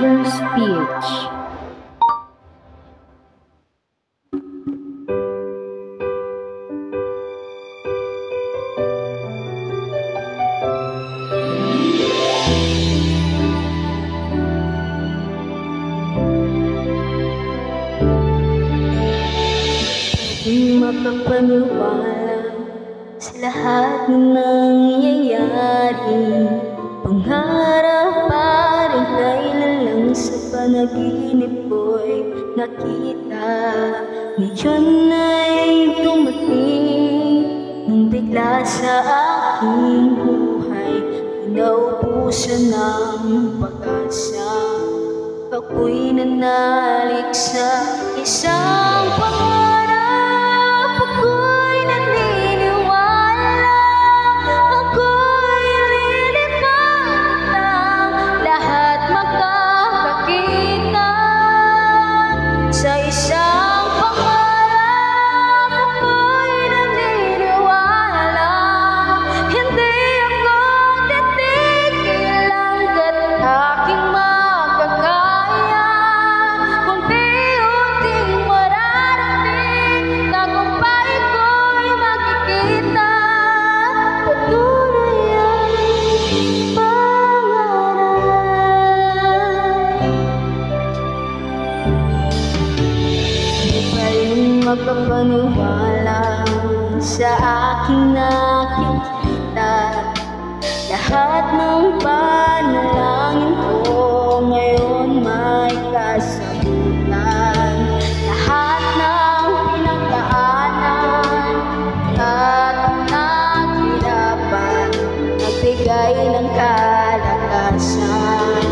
Lovers PH. Di makapaniwala sa lahat ng nangyayari. Pangarap pa rin kailan lang sa panaginip ko'y nakita. Ngayon ay dumating nung bigla sa aking buhay. Pinaubusan ng pag-asa. Ako'y nanalik sa isang pangarap. Ako'y naniniwala, ako'y lilipad ng lahat makakakita sa isang pangarap. Ako'y naniniwala, hindi ako titigil hanggat aking makakaya. Kung di-unting mararating, tagumpay ko'y makikita. Patuloy ang pangarap. Di pa rin makapaniwala sa aking nakikita. Lahat ng panalangin ko ngayon may kasagutan. Lahat ng pinagdaanan at naghirapan, nagbigay ng kalakasan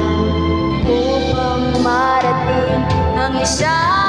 upang marating ang isang